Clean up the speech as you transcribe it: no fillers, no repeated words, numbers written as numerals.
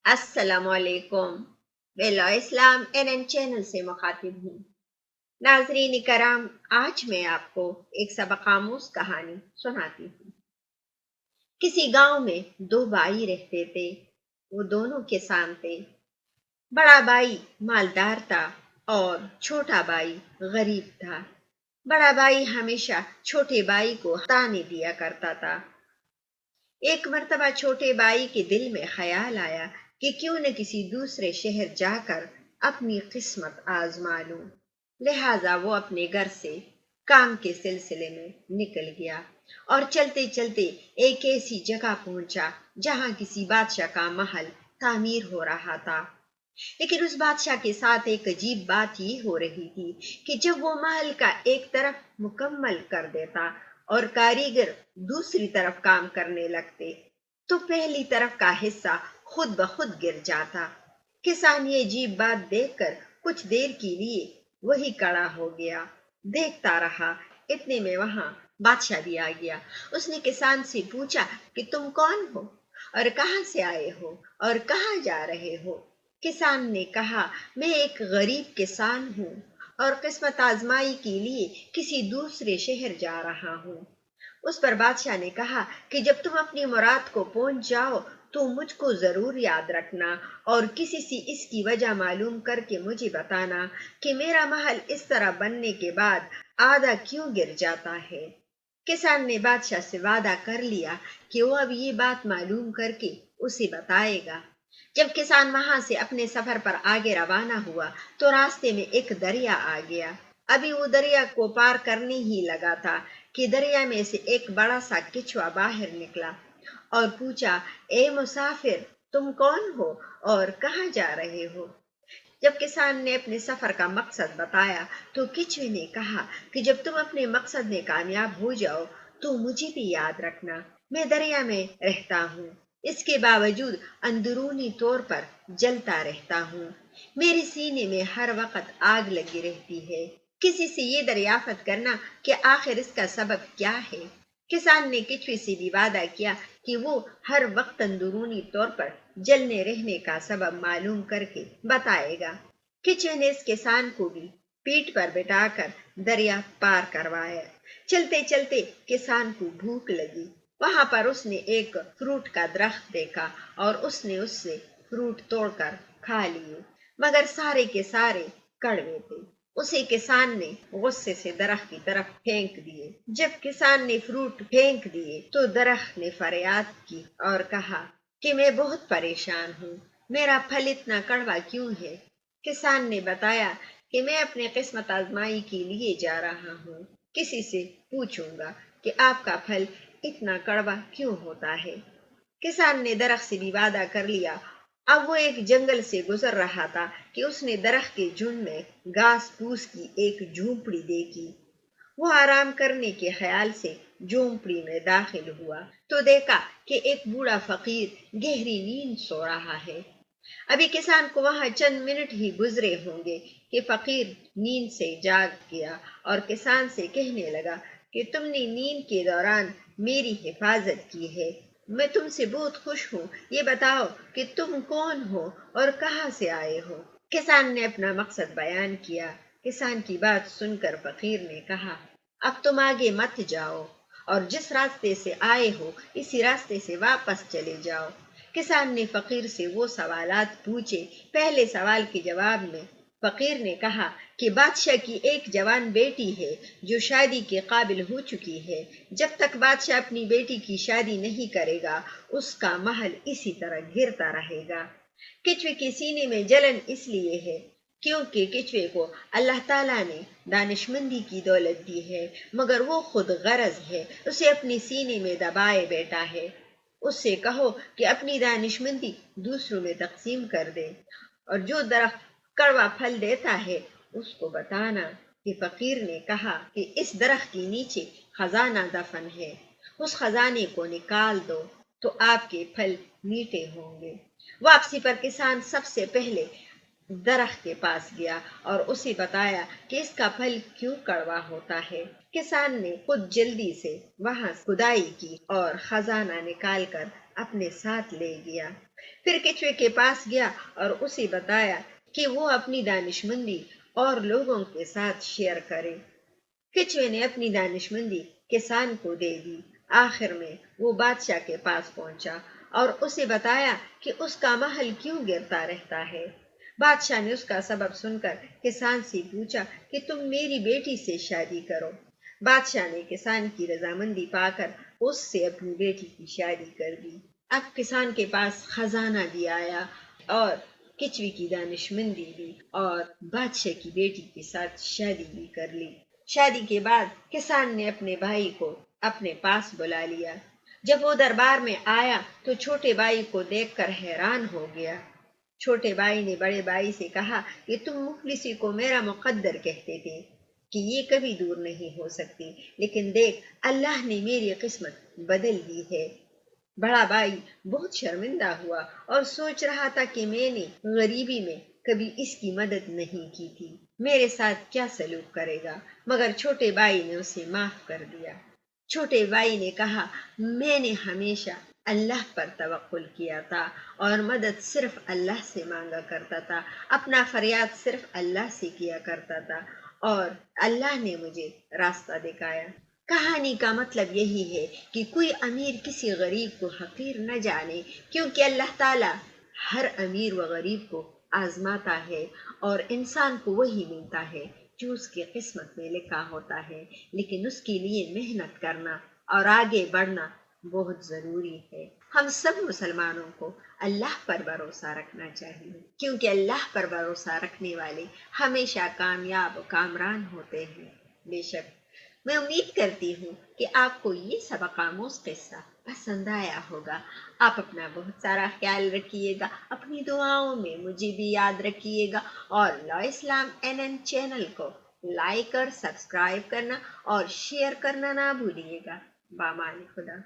अस्सलाम वालेकुम। वेला इस्लाम एन चैनल से मुखातिब हूँ। नाजरीन कराम, आज मैं आपको एक सबक आमूज कहानी सुनाती हूँ। किसी गांव में दो भाई रहते थे। वो दोनों किसान थे। बड़ा भाई मालदार था और छोटा भाई गरीब था। बड़ा भाई हमेशा छोटे भाई को ताने दिया करता था। एक मर्तबा छोटे भाई के दिल में ख्याल आया कि क्यों न किसी दूसरे शहर जाकर अपनी किस्मत आजमा लूं। लिहाजा वो अपने घर से काम के सिलसिले में निकल गया और चलते चलते एक ऐसी जगह पहुंचा जहां किसी बादशाह का महल तामीर हो रहा था। लेकिन उस बादशाह के साथ एक अजीब बात ये हो रही थी कि जब वो महल का एक तरफ मुकम्मल कर देता और कारीगर दूसरी तरफ काम करने लगते, तो पहली तरफ का हिस्सा खुद ब खुद गिर जाता। किसान ये अजीब बात देखकर कुछ देर के लिए वही खड़ा हो गया, देखता रहा। इतने में वहां बादशाह भी आ गया। उसने किसान से पूछा कि तुम कौन हो और कहां से आए हो और कहां जा रहे हो। किसान ने कहा, मैं एक गरीब किसान हूँ और किस्मत आजमाई के लिए किसी दूसरे शहर जा रहा हूँ। उस पर बादशाह ने कहा कि जब तुम अपनी मुराद को पहुंच जाओ तो मुझको जरूर याद रखना और किसी से इसकी वजह मालूम करके मुझे बताना कि मेरा महल इस तरह बनने के बाद आधा क्यों गिर जाता है। किसान ने बादशाह से वादा कर लिया कि वो अब ये बात मालूम करके उसे बताएगा। जब किसान वहां से अपने सफर पर आगे रवाना हुआ तो रास्ते में एक दरिया आ गया। अभी वो दरिया को पार करने ही लगा था कि दरिया में से एक बड़ा सा किचुआ बाहर निकला और पूछा, ए मुसाफिर, तुम कौन हो और कहाँ जा रहे हो। जब किसान ने अपने सफर का मकसद बताया तो किचुए ने कहा कि जब तुम अपने मकसद में कामयाब हो जाओ तो मुझे भी याद रखना। मैं दरिया में रहता हूँ, इसके बावजूद अंदरूनी तौर पर जलता रहता हूँ। मेरे सीने में हर वक्त आग लगी रहती है। किसी से ये दरियाफत करना कि आखिर इसका सबब क्या है। किसान ने किचुए से भी वादा किया कि वो हर वक्त अंदरूनी तौर पर जलने रहने का सबब मालूम करके बताएगा। किचुए ने इस किसान को भी पीठ पर बिठाकर दरिया पार करवाया। चलते चलते किसान को भूख लगी। वहां पर उसने एक फ्रूट का दरख्त देखा और उसने उससे फ्रूट तोड़कर खा लिए, मगर सारे के सारे कड़वे थे। उसे किसान ने गुस्से से दरख्त की तरफ फेंक दिए। जब किसान ने फ्रूट फेंक दिए तो दरख्त ने फरियाद की और कहा कि मैं बहुत परेशान हूँ, मेरा फल इतना कड़वा क्यों है। किसान ने बताया कि मैं अपनी किस्मत आजमाई के लिए जा रहा हूँ, किसी से पूछूंगा कि आपका फल इतना कड़वा क्यों होता है। किसान ने दरख्त से भी वादा कर लिया। अब वो एक जंगल से गुजर रहा था कि उसने दरख्त के झुंड में घास फूस की एक झूंपड़ी देखी। वो आराम करने के ख्याल से झोंपड़ी में दाखिल हुआ तो देखा कि एक बूढ़ा फकीर गहरी नींद सो रहा है। अभी किसान को वहां चंद मिनट ही गुजरे होंगे कि फकीर नींद से जाग गया और किसान से कहने लगा कि तुमने नींद के दौरान मेरी हिफाजत की है, मैं तुमसे बहुत खुश हूँ। ये बताओ कि तुम कौन हो और कहाँ से आए हो। किसान ने अपना मकसद बयान किया। किसान की बात सुनकर फकीर ने कहा, अब तुम आगे मत जाओ और जिस रास्ते से आए हो इसी रास्ते से वापस चले जाओ। किसान ने फकीर से वो सवालात पूछे। पहले सवाल के जवाब में फकीर ने कहा कि बादशाह की एक जवान बेटी है जो शादी के काबिल हो चुकी है। जब तक बादशाह अपनी बेटी की शादी नहीं करेगा उसका महल इसी तरह गिरता रहेगा। किचवे के सीने में जलन इसलिए है क्योंकि किचवे को अल्लाह ताला ने दानिशमंदी की दौलत दी है, मगर वो खुद गरज है, उसे अपने सीने में दबाए बैठा है। उससे कहो कि अपनी दानिशमंदी दूसरों में तकसीम कर दे और जो दरख्त कड़वा फल देता है उसको बताना कि फकीर ने कहा कि इस दरख्त के नीचे खजाना दफन है, उस खजाने को निकाल दो तो आपके फल मीठे होंगे। वापसी पर किसान सबसे पहले दरख्त के पास गया और उसे बताया कि इसका फल क्यों कड़वा होता है। किसान ने खुद जल्दी से वहां खुदाई की और खजाना निकालकर अपने साथ ले गया। फिर केचुए के पास गया और उसे बताया कि वो अपनी दानिशमंदी और लोगों के साथ शेयर करे। केचुए ने अपनी दानिशमंदी किसान को दे दी। आखिर में वो बादशाह के पास पहुंचा और उसे बताया कि उसका महल क्यों गिरता रहता है। बादशाह ने उसका सबब सुनकर किसान से पूछा कि तुम मेरी बेटी से शादी करो। बादशाह ने किसान की रजामंदी पाकर उससे अपनी बेटी की शादी कर दी। अब किसान के पास खजाना भी आया और किचवी की दानिशमंदी भी और बादशाह की बेटी के साथ शादी भी कर ली। शादी के बाद किसान ने अपने भाई को अपने पास बुला लिया। जब वो दरबार में आया तो छोटे भाई को देखकर हैरान हो गया। छोटे भाई ने बड़े भाई से कहा कि तुम मुफलिसी को मेरा मुकद्दर कहते थे कि ये कभी दूर नहीं हो सकती, लेकिन देख अल्लाह ने मेरी किस्मत बदल दी है। बड़ा भाई बहुत शर्मिंदा हुआ और सोच रहा था कि मैंने गरीबी में कभी इसकी मदद नहीं की थी, मेरे साथ क्या सलूक करेगा, मगर छोटे भाई ने उसे माफ कर दिया। छोटे भाई ने कहा, मैंने हमेशा अल्लाह पर तवक्कुल किया था और मदद सिर्फ अल्लाह से मांगा करता था, अपना फरियाद सिर्फ अल्लाह से किया करता था और अल्लाह ने मुझे रास्ता दिखाया। कहानी का मतलब यही है कि कोई अमीर किसी गरीब को हकीर न जाने, क्योंकि अल्लाह ताला हर अमीर व गरीब को आजमाता है और इंसान को वही मिलता है जो उसकी किस्मत में लिखा होता है, लेकिन उसके लिए मेहनत करना और आगे बढ़ना बहुत जरूरी है। हम सब मुसलमानों को अल्लाह पर भरोसा रखना चाहिए, क्योंकि अल्लाह पर भरोसा रखने वाले हमेशा कामयाब कामरान होते हैं। बेशक मैं उम्मीद करती हूँ कि आपको ये सबक आमोज किस्सा पसंद आया होगा। आप अपना बहुत सारा ख्याल रखिएगा, अपनी दुआओं में मुझे भी याद रखिएगा और लॉ इस्लाम एन चैनल को लाइक और सब्सक्राइब करना और शेयर करना ना भूलिएगा। बामान खुदा।